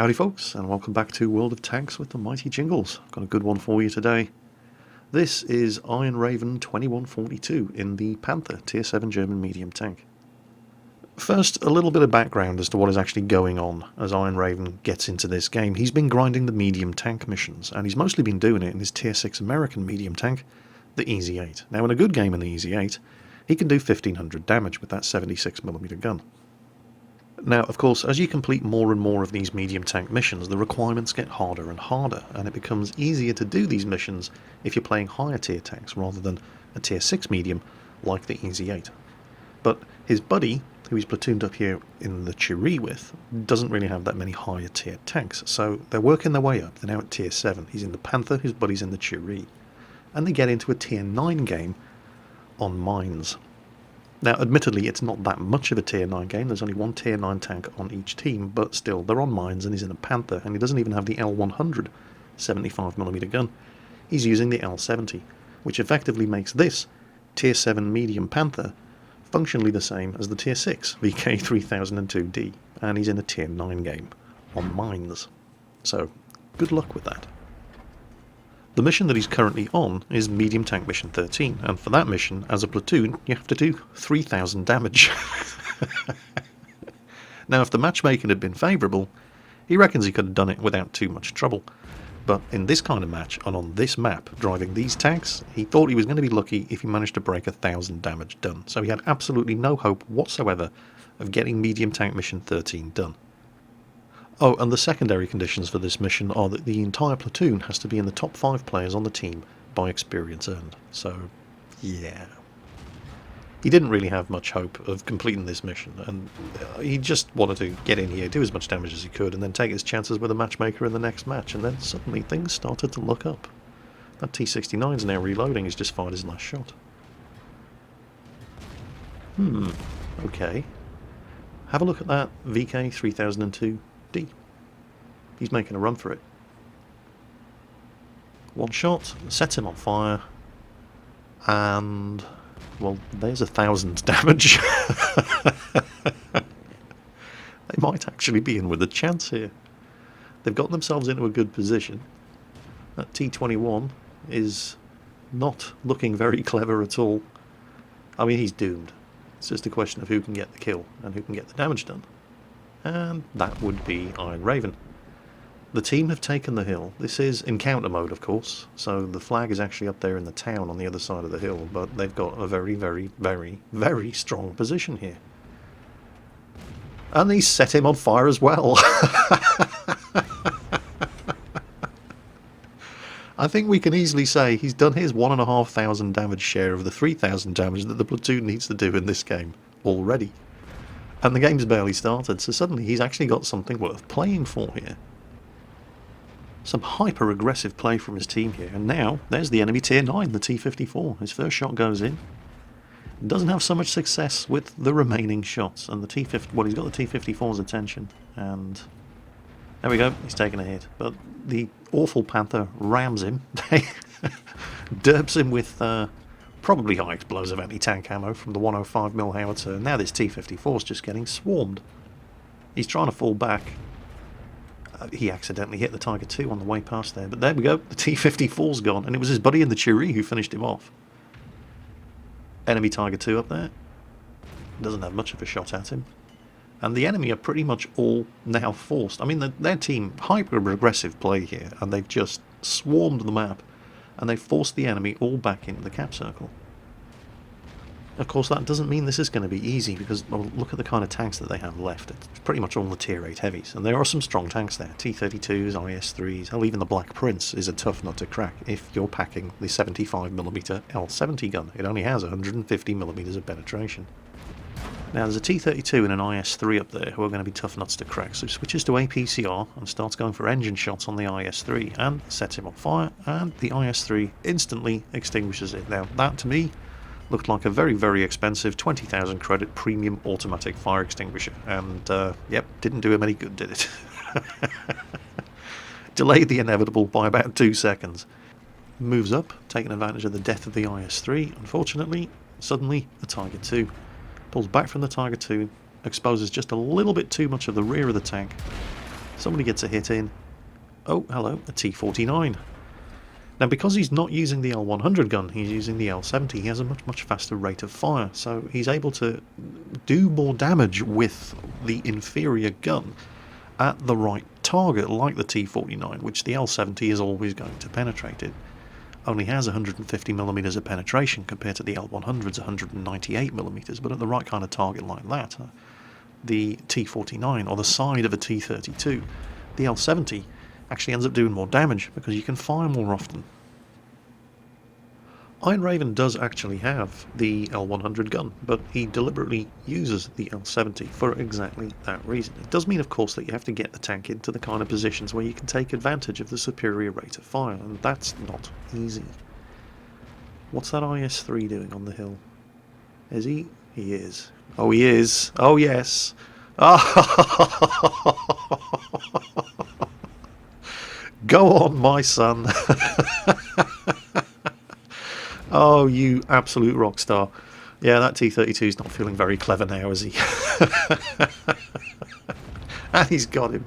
Howdy folks, and welcome back to World of Tanks with the mighty Jingles. I've got a good one for you today. This is Iron Raven 2142 in the Panther Tier 7 German medium tank. First, a little bit of background as to what is actually going on as Iron Raven gets into this game. He's been grinding the medium tank missions, and he's mostly been doing it in his Tier 6 American medium tank, the EZ8. Now in a good game in the EZ8, he can do 1500 damage with that 76mm gun. Now, of course, as you complete more and more of these medium tank missions, the requirements get harder and harder, and it becomes easier to do these missions if you're playing higher tier tanks rather than a tier 6 medium like the EZ8. But his buddy, who he's platooned up here in the Cherie with, doesn't really have that many higher tier tanks, so they're working their way up. They're now at tier 7. He's in the Panther, his buddy's in the Cherie. And they get into a tier 9 game on mines. Now, admittedly, it's not that much of a tier 9 game. There's only one tier 9 tank on each team, but still, they're on mines and he's in a Panther, and he doesn't even have the L100 75mm gun. He's using the L70, which effectively makes this tier 7 medium Panther functionally the same as the tier 6 VK3002D, and he's in a tier 9 game on mines. So, good luck with that. The mission that he's currently on is Medium Tank Mission 13, and for that mission, as a platoon, you have to do 3000 damage. Now, if the matchmaking had been favourable, he reckons he could have done it without too much trouble. But in this kind of match, and on this map, driving these tanks, he thought he was going to be lucky if he managed to break 1000 damage done. So he had absolutely no hope whatsoever of getting Medium Tank Mission 13 done. Oh, and the secondary conditions for this mission are that the entire platoon has to be in the top 5 players on the team by experience earned. So, yeah. He didn't really have much hope of completing this mission, and he just wanted to get in here, do as much damage as he could, and then take his chances with a matchmaker in the next match, and then suddenly things started to look up. That T-69 is now reloading, he's just fired his last shot. Okay. Have a look at that VK3002D. He's making a run for it. One shot, sets him on fire, and, well, there's 1000 damage. They might actually be in with a chance here. They've got themselves into a good position. That T-21 is not looking very clever at all. I mean, he's doomed. It's just a question of who can get the kill and who can get the damage done. And that would be Iron Raven. The team have taken the hill. This is encounter mode, of course, so the flag is actually up there in the town on the other side of the hill, but they've got a very, very, very, very strong position here. And he's set him on fire as well. I think we can easily say he's done his 1,500 damage share of the 3,000 damage that the platoon needs to do in this game already. And the game's barely started, so suddenly he's actually got something worth playing for here. Some hyper-aggressive play from his team here, and now there's the enemy tier 9, the T-54. His first shot goes in. Doesn't have so much success with the remaining shots, and the T-50, well, he's got the T-54's attention, and there we go, he's taking a hit. But the awful Panther rams him, derps him with probably high explosive anti-tank ammo from the 105mm howitzer, and now this T-54's just getting swarmed. He's trying to fall back. He accidentally hit the Tiger II on the way past there, but there we go, the T-54's gone, and it was his buddy in the Cherie who finished him off. Enemy Tiger II up there. Doesn't have much of a shot at him. And the enemy are pretty much all now forced. I mean, their team, hyper-aggressive play here, and they've just swarmed the map, and they've forced the enemy all back into the cap circle. Of course, that doesn't mean this is going to be easy, because, well, look at the kind of tanks that they have left. It's pretty much all the tier 8 heavies, and there are some strong tanks there. T-32s, IS-3s, hell, even the Black Prince is a tough nut to crack if you're packing the 75mm L70 gun. It only has 150mm of penetration. Now, there's a T-32 and an IS-3 up there who are going to be tough nuts to crack, so he switches to APCR and starts going for engine shots on the IS-3, and sets him on fire, and the IS-3 instantly extinguishes it. Now, that, to me, looked like a very, very expensive 20,000 credit premium automatic fire extinguisher, and yep, didn't do him any good, did it? Delayed the inevitable by about 2 seconds. Moves up, taking advantage of the death of the IS-3. Unfortunately, suddenly the Tiger II pulls back from the Tiger II, exposes just a little bit too much of the rear of the tank, Somebody gets a hit in. Oh, hello, a T49. Now, because he's not using the L100 gun, he's using the L70, he has a much faster rate of fire, so he's able to do more damage with the inferior gun at the right target, like the T49, which the L70 is always going to penetrate. It only has 150mm of penetration compared to the L100's 198mm, but at the right kind of target like that, the T49, or the side of a T32, the L70 actually ends up doing more damage because you can fire more often. Iron Raven does actually have the L100 gun, but he deliberately uses the L70 for exactly that reason. It does mean, of course, that you have to get the tank into the kind of positions where you can take advantage of the superior rate of fire, and that's not easy. What's that IS-3 doing on the hill? Is he? He is. Oh, he is. Oh, yes. Go on, my son. Oh, you absolute rock star. Yeah, that T-32 is not feeling very clever now, is he? And he's got him.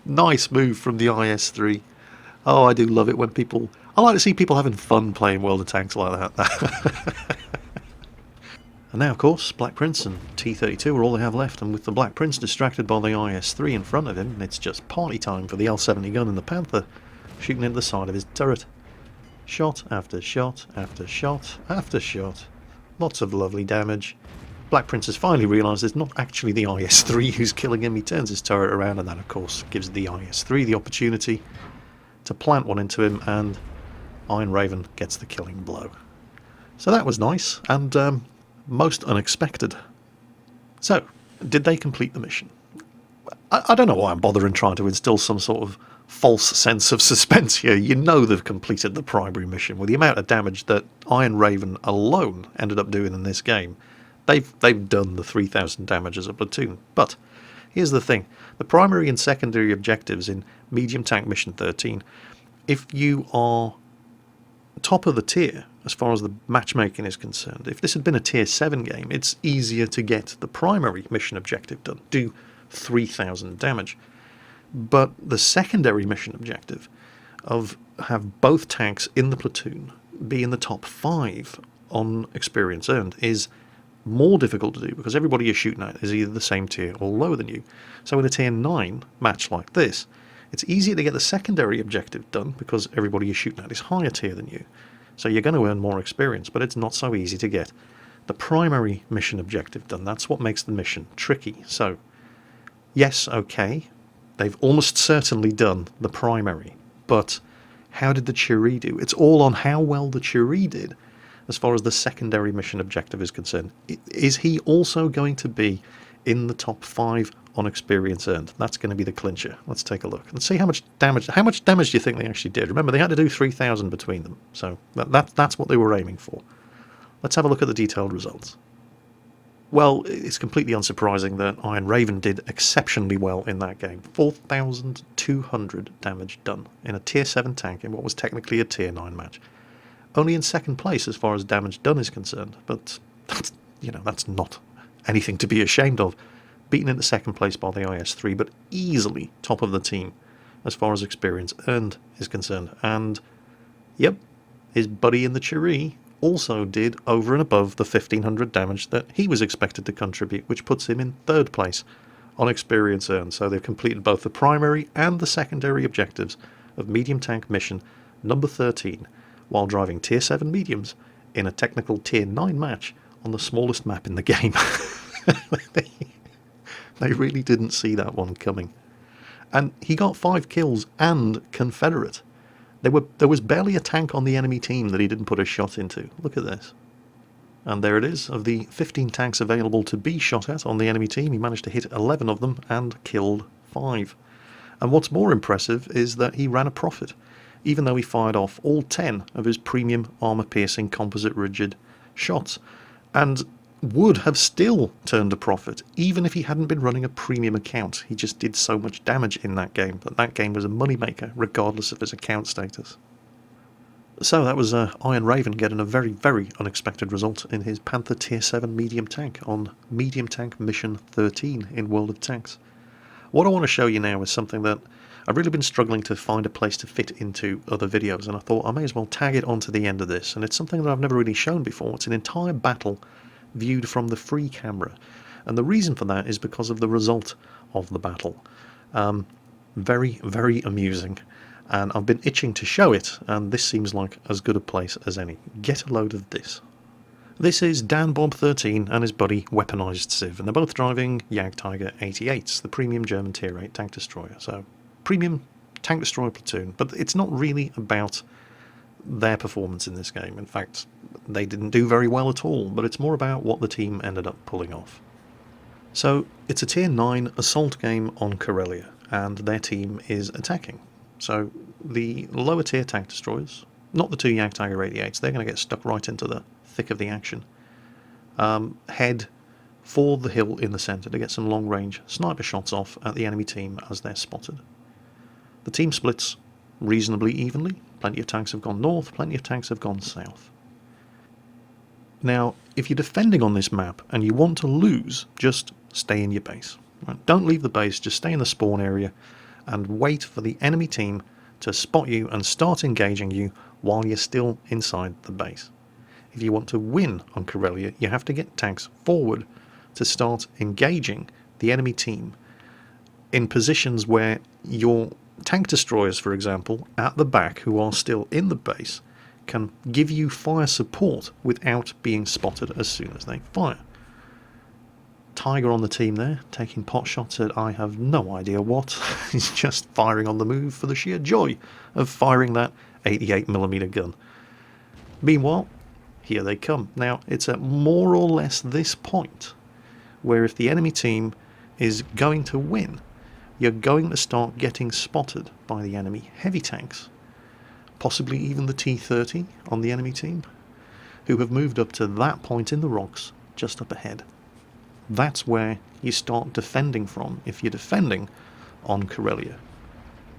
Nice move from the IS-3. Oh, I do love it when people... I like to see people having fun playing World of Tanks like that. And now, of course, Black Prince and T-32 are all they have left, and with the Black Prince distracted by the IS-3 in front of him, it's just party time for the L-70 gun and the Panther, shooting into the side of his turret. Shot after shot after shot after shot. Lots of lovely damage. Black Prince has finally realised it's not actually the IS-3 who's killing him. He turns his turret around, and that, of course, gives the IS-3 the opportunity to plant one into him, and Iron Raven gets the killing blow. So that was nice, and most unexpected. So, did they complete the mission? I don't know why I'm bothering trying to instill some sort of false sense of suspense here. You know they've completed the primary mission. With the amount of damage that Iron Raven alone ended up doing in this game, they've done the 3,000 damage as a platoon. But here's the thing. The primary and secondary objectives in Medium Tank Mission 13, if you are top of the tier as far as the matchmaking is concerned, if this had been a tier 7 game, it's easier to get the primary mission objective done, do 3,000 damage. But the secondary mission objective of have both tanks in the platoon be in the top 5 on experience earned is more difficult to do because everybody you're shooting at is either the same tier or lower than you. So in a tier 9 match like this, it's easier to get the secondary objective done because everybody you're shooting at is higher tier than you. So you're going to earn more experience, but it's not so easy to get the primary mission objective done. That's what makes the mission tricky. So, yes, okay, they've almost certainly done the primary, but how did the Cherie do? It's all on how well the Cherie did as far as the secondary mission objective is concerned. Is he also going to be in the top 5 on experience earned? That's going to be the clincher. Let's take a look and see how much damage do you think they actually did? Remember, they had to do 3,000 between them, so that's what they were aiming for. Let's have a look at the detailed results. Well, it's completely unsurprising that Iron Raven did exceptionally well in that game. 4,200 damage done in a tier 7 tank in what was technically a tier 9 match. Only in second place as far as damage done is concerned, but that's not anything to be ashamed of. Beaten into second place by the IS-3, but easily top of the team as far as experience earned is concerned. And, yep, his buddy in the Cherie also did over and above the 1,500 damage that he was expected to contribute, which puts him in third place on experience earned. So they've completed both the primary and the secondary objectives of Medium Tank Mission number 13, while driving tier 7 mediums in a technical tier 9 match on the smallest map in the game. They really didn't see that one coming. And he got 5 kills and Confederate. There was barely a tank on the enemy team that he didn't put a shot into. Look at this. And there it is. Of the 15 tanks available to be shot at on the enemy team, he managed to hit 11 of them and killed 5. And what's more impressive is that he ran a profit, even though he fired off all 10 of his premium armor-piercing composite rigid shots, and would have still turned a profit even if he hadn't been running a premium account. He just did so much damage in that game that game was a moneymaker regardless of his account status. So that was Iron Raven getting a very, very unexpected result in his Panther tier 7 medium tank on Medium Tank Mission 13 in World of Tanks. What I want to show you now is something that I've really been struggling to find a place to fit into other videos, and I thought I may as well tag it onto the end of this, and it's something that I've never really shown before. It's an entire battle viewed from the free camera, and the reason for that is because of the result of the battle. Very, very amusing, and I've been itching to show it, and this seems like as good a place as any. Get a load of this. This is Dan Bob 13 and his buddy Weaponized Civ, and they're both driving Jagdtiger 88s, the premium German Tier 8 tank destroyer. So, premium tank destroyer platoon, but it's not really about their performance in this game. In fact, they didn't do very well at all, but it's more about what the team ended up pulling off. So, it's a Tier 9 assault game on Karelia, and their team is attacking. So, the lower tier tank destroyers, not the two Jagdtiger 88s, they're going to get stuck right into the thick of the action. Head for the hill in the centre to get some long range sniper shots off at the enemy team as they're spotted. The team splits reasonably evenly. Plenty of tanks have gone north, plenty of tanks have gone south. Now, if you're defending on this map and you want to lose, just stay in your base. Right? Don't leave the base, just stay in the spawn area and wait for the enemy team to spot you and start engaging you while you're still inside the base. If you want to win on Karelia, you have to get tanks forward to start engaging the enemy team in positions where your tank destroyers, for example, at the back, who are still in the base, can give you fire support without being spotted as soon as they fire. Tiger on the team there, taking pot shots at I have no idea what. He's just firing on the move for the sheer joy of firing that 88mm gun. Meanwhile, here they come. Now, it's at more or less this point where if the enemy team is going to win, you're going to start getting spotted by the enemy heavy tanks, possibly even the T-30 on the enemy team, who have moved up to that point in the rocks just up ahead. That's where you start defending from if you're defending on Karelia.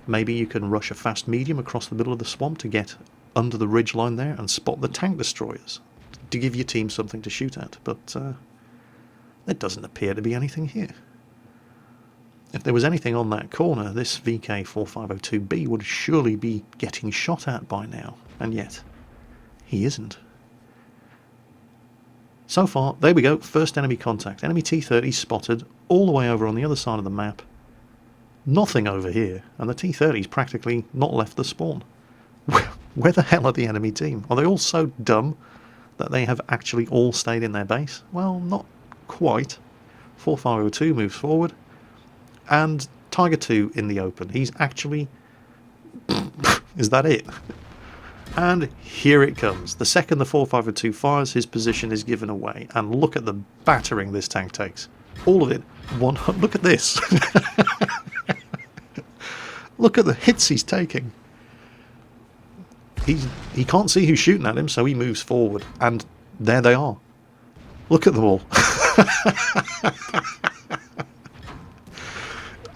Maybe you can rush a fast medium across the middle of the swamp to get under the ridgeline there and spot the tank destroyers to give your team something to shoot at, but there doesn't appear to be anything here. If there was anything on that corner, this VK4502B would surely be getting shot at by now, and yet he isn't. So far, there we go, first enemy contact. Enemy T-30 spotted all the way over on the other side of the map. Nothing over here, and the T-30's practically not left the spawn. Where the hell are the enemy team? Are they all so dumb that they have actually all stayed in their base? Well, not quite. 4502 moves forward, and Tiger 2 in the open. He's actually... Is that it? And here it comes. The second the 4502 fires, his position is given away. And look at the battering this tank takes. All of it. Look at this. Look at the hits he's taking. He can't see who's shooting at him, so he moves forward. And there they are. Look at them all.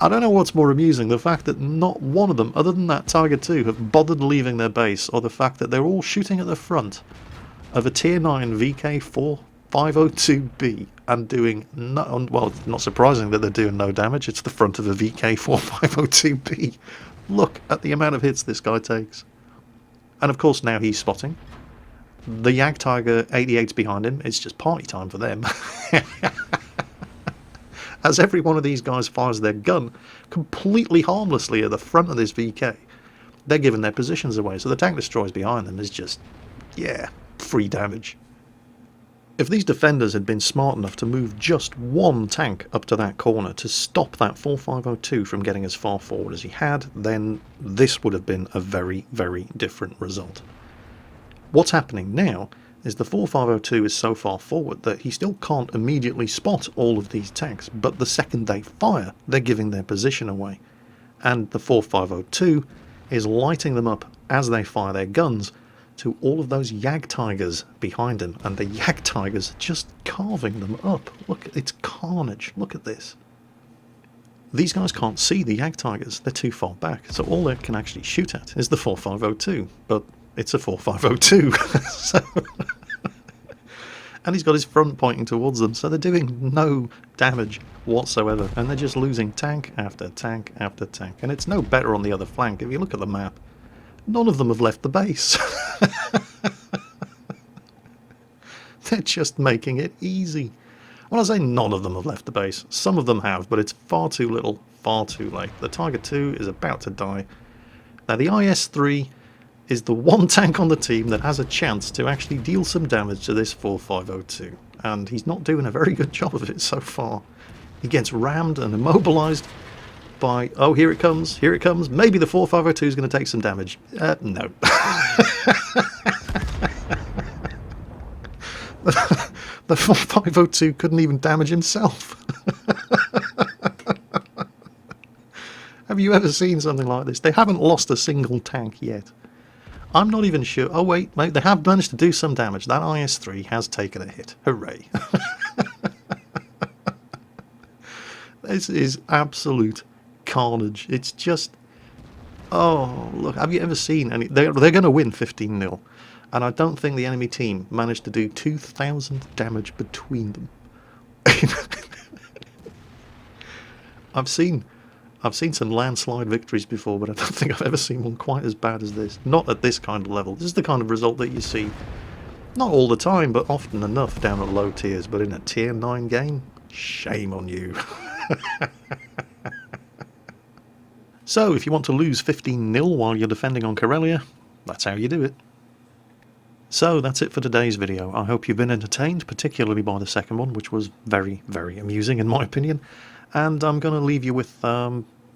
I don't know what's more amusing, the fact that not one of them, other than that Tiger 2, have bothered leaving their base, or the fact that they're all shooting at the front of a Tier 9 VK4502B and doing no... Well, it's not surprising that they're doing no damage. It's the front of a VK4502B. Look at the amount of hits this guy takes. And of course now he's spotting. The Jagdtiger 88's behind him. It's just party time for them. As every one of these guys fires their gun completely harmlessly at the front of this VK, they're giving their positions away. So the tank destroyers behind them is just, yeah, free damage. If these defenders had been smart enough to move just one tank up to that corner to stop that 4502 from getting as far forward as he had, then this would have been a very, very different result. What's happening now is the 4502 is so far forward that he still can't immediately spot all of these tanks, but the second they fire, they're giving their position away. And the 4502 is lighting them up as they fire their guns to all of those Jagdtigers behind him, and the Jagdtigers just carving them up. Look, it's carnage. Look at this. These guys can't see the Jagdtigers. They're too far back, so all they can actually shoot at is the 4502, but it's a 4502. So And he's got his front pointing towards them, so they're doing no damage whatsoever, and they're just losing tank after tank after tank. And it's no better on the other flank. If you look at the map, none of them have left the base. They're just making it easy. When I say none of them have left the base, some of them have, but it's far too little, far too late. The Tiger II is about to die. Now the IS-3 is the one tank on the team that has a chance to actually deal some damage to this 4502, and he's not doing a very good job of it so far. He gets rammed and immobilized by, oh, here it comes, maybe the 4502 is going to take some damage. No. The 4502 couldn't even damage himself. Have you ever seen something like this? They haven't lost a single tank yet. I'm not even sure. Oh wait, mate, they have managed to do some damage. That IS-3 has taken a hit. Hooray. This is absolute carnage. It's just... Oh, look, have you ever seen any... They're going to win 15-0. And I don't think the enemy team managed to do 2,000 damage between them. I've seen some landslide victories before, but I don't think I've ever seen one quite as bad as this. Not at this kind of level. This is the kind of result that you see, not all the time, but often enough down at low tiers. But in a tier 9 game, shame on you. So, if you want to lose 15-0 while you're defending on Karelia, that's how you do it. So that's it for today's video. I hope you've been entertained, particularly by the second one, which was very, very amusing in my opinion. And I'm going to leave you with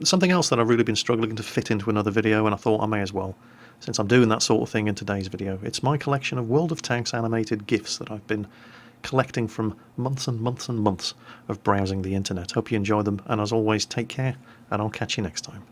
something else that I've really been struggling to fit into another video, and I thought I may as well, since I'm doing that sort of thing in today's video. It's my collection of World of Tanks animated GIFs that I've been collecting from months and months and months of browsing the internet. Hope you enjoy them, and as always, take care, and I'll catch you next time.